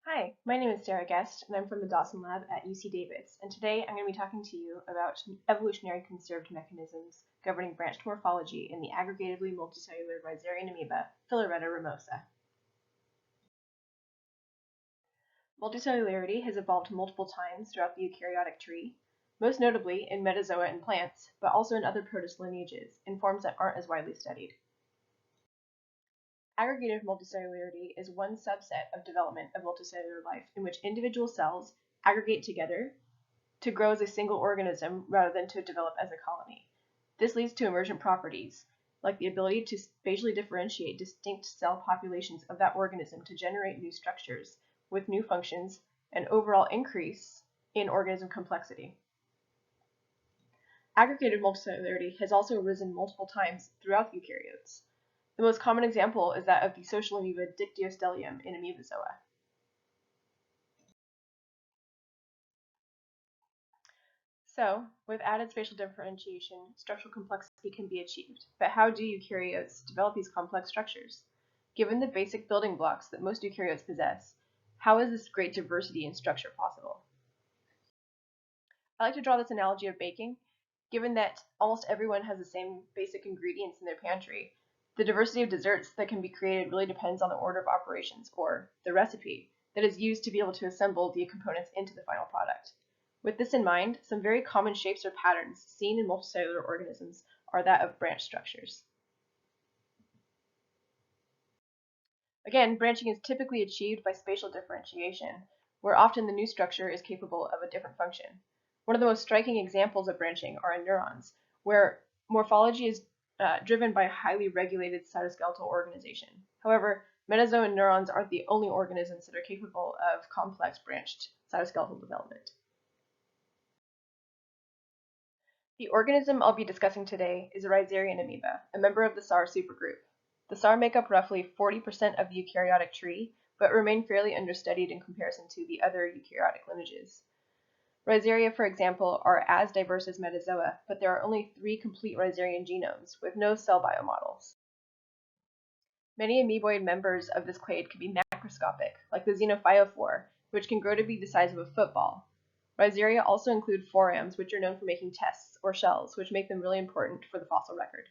Hi, my name is Sarah Guest, and I'm from the Dawson Lab at UC Davis, and today I'm going to be talking to you about evolutionary conserved mechanisms governing branched morphology in the aggregatively multicellular rhizarian amoeba, Filoreta ramosa. Multicellularity has evolved multiple times throughout the eukaryotic tree, most notably in metazoa and plants, but also in other protist lineages, in forms that aren't as widely studied. Aggregative multicellularity is one subset of development of multicellular life in which individual cells aggregate together to grow as a single organism rather than to develop as a colony. This leads to emergent properties, like the ability to spatially differentiate distinct cell populations of that organism to generate new structures with new functions, and overall increase in organism complexity. Aggregated multicellularity has also arisen multiple times throughout eukaryotes. The most common example is that of the social amoeba Dictyostelium in amoebozoa. So, with added spatial differentiation, structural complexity can be achieved. But how do eukaryotes develop these complex structures? Given the basic building blocks that most eukaryotes possess, how is this great diversity in structure possible? I like to draw this analogy of baking. Given that almost everyone has the same basic ingredients in their pantry, the diversity of desserts that can be created really depends on the order of operations, or the recipe, that is used to be able to assemble the components into the final product. With this in mind, some very common shapes or patterns seen in multicellular organisms are that of branch structures. Again, branching is typically achieved by spatial differentiation, where often the new structure is capable of a different function. One of the most striking examples of branching are in neurons, where morphology is driven by highly regulated cytoskeletal organization. However, metazoan neurons aren't the only organisms that are capable of complex branched cytoskeletal development. The organism I'll be discussing today is a rhizarian amoeba, a member of the SAR supergroup. The SAR make up roughly 40% of the eukaryotic tree, but remain fairly understudied in comparison to the other eukaryotic lineages. Rhizaria, for example, are as diverse as metazoa, but there are only 3 complete rhizarian genomes, with no cell biomodels. Many amoeboid members of this clade can be macroscopic, like the xenophyophore, which can grow to be the size of a football. Rhizaria also include forams, which are known for making tests, or shells, which make them really important for the fossil record.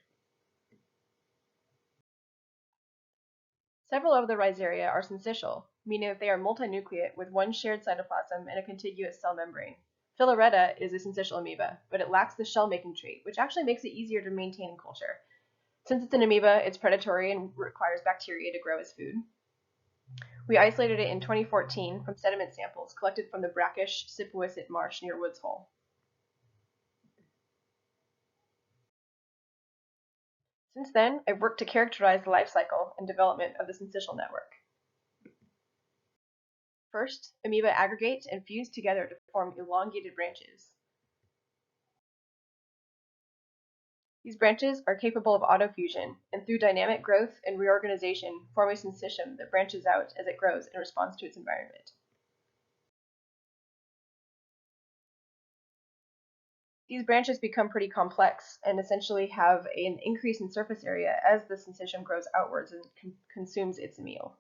Several of the rhizaria are syncytial, meaning that they are multinucleate with one shared cytoplasm and a contiguous cell membrane. Filoreta is a syncytial amoeba, but it lacks the shell-making trait, which actually makes it easier to maintain in culture. Since it's an amoeba, it's predatory and requires bacteria to grow as food. We isolated it in 2014 from sediment samples collected from the brackish Sipawisset marsh near Woods Hole. Since then, I've worked to characterize the life cycle and development of the syncytial network. First, amoeba aggregate and fuse together to form elongated branches. These branches are capable of autofusion, and through dynamic growth and reorganization, form a syncytium that branches out as it grows in response to its environment. These branches become pretty complex and essentially have an increase in surface area as the syncytium grows outwards and consumes its meal.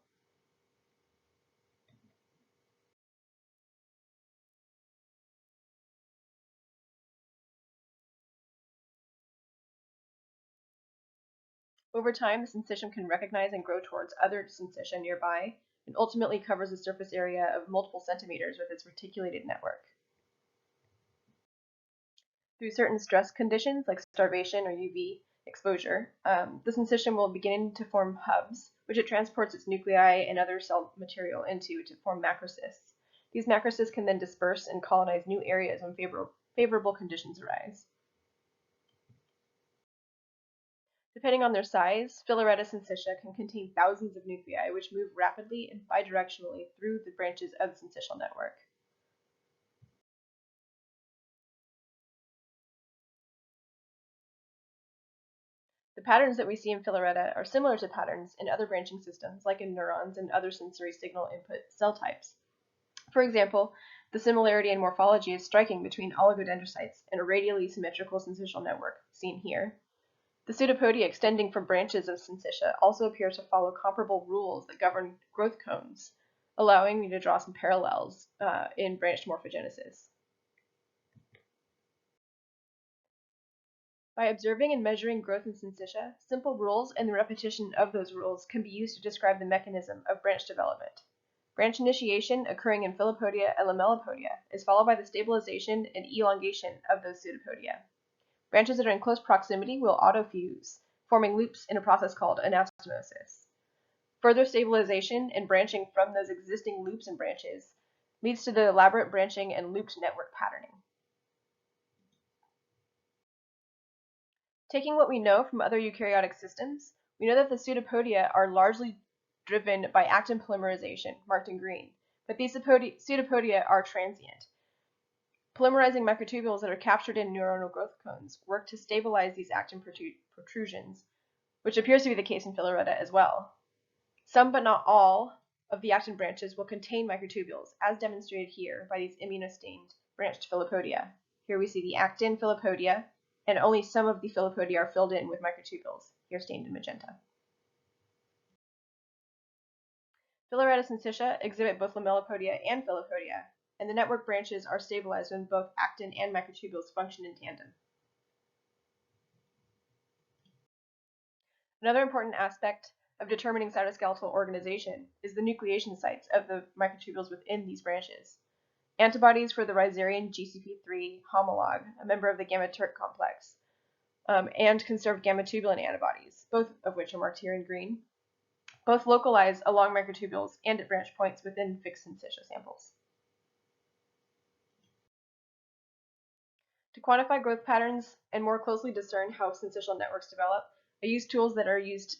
Over time, the syncytium can recognize and grow towards other syncytia nearby, and ultimately covers a surface area of multiple centimeters with its reticulated network. Through certain stress conditions like starvation or UV exposure, the syncytium will begin to form hubs, which it transports its nuclei and other cell material into to form macrocysts. These macrocysts can then disperse and colonize new areas when favorable conditions arise. Depending on their size, Filoreta syncytia can contain thousands of nuclei, which move rapidly and bidirectionally through the branches of the syncytial network. The patterns that we see in Filoreta are similar to patterns in other branching systems, like in neurons and other sensory signal input cell types. For example, the similarity in morphology is striking between oligodendrocytes and a radially symmetrical syncytial network, seen here. The pseudopodia extending from branches of syncytia also appear to follow comparable rules that govern growth cones. allowing me to draw some parallels in branched morphogenesis. By observing and measuring growth in syncytia, simple rules and the repetition of those rules can be used to describe the mechanism of branch development. Branch initiation, occurring in Filopodia and Lamellipodia, is followed by the stabilization and elongation of those pseudopodia. Branches that are in close proximity will autofuse, forming loops in a process called anastomosis. Further stabilization and branching from those existing loops and branches leads to the elaborate branching and looped network patterning. Taking what we know from other eukaryotic systems, we know that the pseudopodia are largely driven by actin polymerization, marked in green, but these pseudopodia are transient. Polymerizing microtubules that are captured in neuronal growth cones work to stabilize these actin protrusions, which appears to be the case in Filoreta as well. Some but not all of the actin branches will contain microtubules, as demonstrated here by these immunostained branched Filopodia. Here we see the actin Filopodia, and only some of the Filopodia are filled in with microtubules, here stained in magenta. Filoreta syncytia exhibit both Lamellipodia and Filopodia, and the network branches are stabilized when both actin and microtubules function in tandem. Another important aspect of determining cytoskeletal organization is the nucleation sites of the microtubules within these branches. Antibodies for the Rhizarian GCP3 homolog, a member of the gamma-Turk complex, and conserved gamma-tubulin antibodies, both of which are marked here in green, both localize along microtubules and at branch points within fixed syncytia samples. To quantify growth patterns and more closely discern how syncytial networks develop, I use tools that are used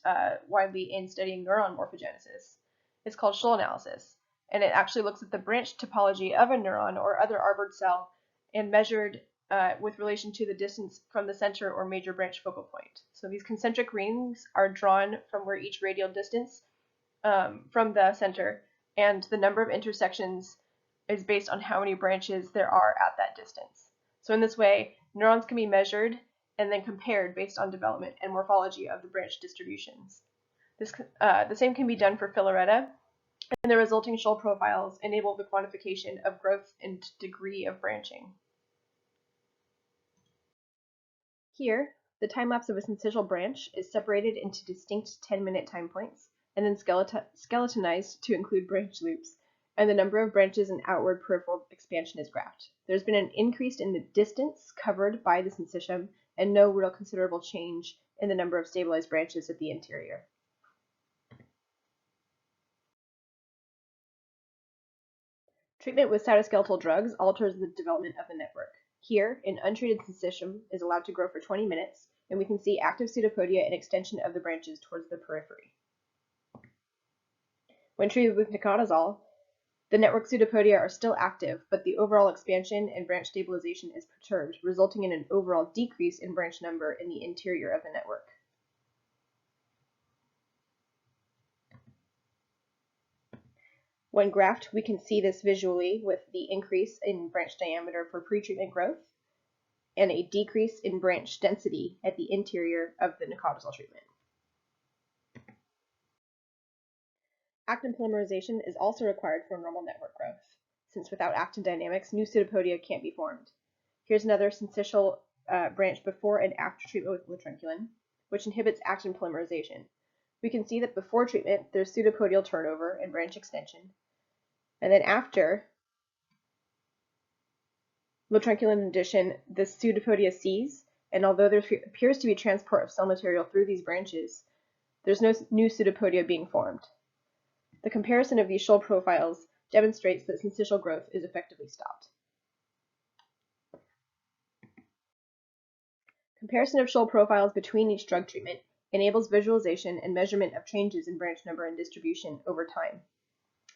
widely in studying neuron morphogenesis. It's called Schlull analysis, and it actually looks at the branch topology of a neuron or other arbored cell and measured with relation to the distance from the center or major branch focal point. So these concentric rings are drawn from where each radial distance from the center, and the number of intersections is based on how many branches there are at that distance. So in this way, neurons can be measured and then compared based on development and morphology of the branch distributions. The same can be done for Filoreta, and the resulting Schlull profiles enable the quantification of growth and degree of branching. Here, the time lapse of a syncytial branch is separated into distinct 10-minute time points, and then skeletonized to include branch loops, and the number of branches and outward peripheral expansion is graphed. There's been an increase in the distance covered by the syncytium, and no real considerable change in the number of stabilized branches at the interior. Treatment with cytoskeletal drugs alters the development of the network. Here, an untreated syncytium is allowed to grow for 20 minutes, and we can see active pseudopodia and extension of the branches towards the periphery. When treated with nicotazole, the network pseudopodia are still active, but the overall expansion and branch stabilization is perturbed, resulting in an overall decrease in branch number in the interior of the network. When graphed, we can see this visually with the increase in branch diameter for pretreatment growth and a decrease in branch density at the interior of the nicotazole treatment. Actin polymerization is also required for normal network growth, since without actin dynamics, new pseudopodia can't be formed. Here's another syncytial branch before and after treatment with lotranculin, which inhibits actin polymerization. We can see that before treatment, there's pseudopodial turnover and branch extension, and then after lotranculin addition, the pseudopodia cease, and although there appears to be transport of cell material through these branches, there's no new pseudopodia being formed. The comparison of these Schlull profiles demonstrates that syncytial growth is effectively stopped. Comparison of Schlull profiles between each drug treatment enables visualization and measurement of changes in branch number and distribution over time.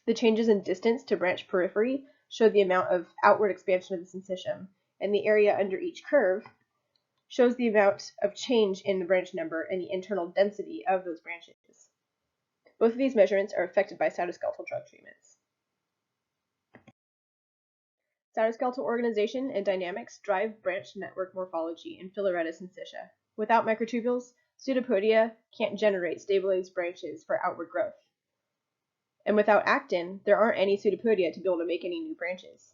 The changes in distance to branch periphery show the amount of outward expansion of the syncytium, and the area under each curve shows the amount of change in the branch number and the internal density of those branches. Both of these measurements are affected by cytoskeletal drug treatments. Cytoskeletal organization and dynamics drive branch network morphology in Filoreta syncytia. Without microtubules, pseudopodia can't generate stabilized branches for outward growth. And without actin, there aren't any pseudopodia to be able to make any new branches.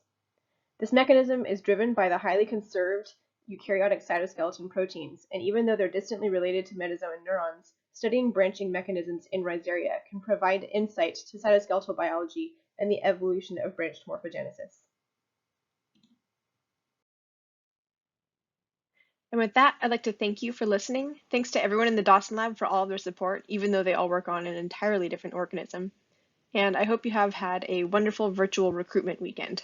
This mechanism is driven by the highly conserved eukaryotic cytoskeleton proteins, and even though they're distantly related to metazoan neurons, studying branching mechanisms in Rhizaria can provide insight to cytoskeletal biology and the evolution of branched morphogenesis. And with that, I'd like to thank you for listening. Thanks to everyone in the Dawson Lab for all of their support, even though they all work on an entirely different organism. And I hope you have had a wonderful virtual recruitment weekend.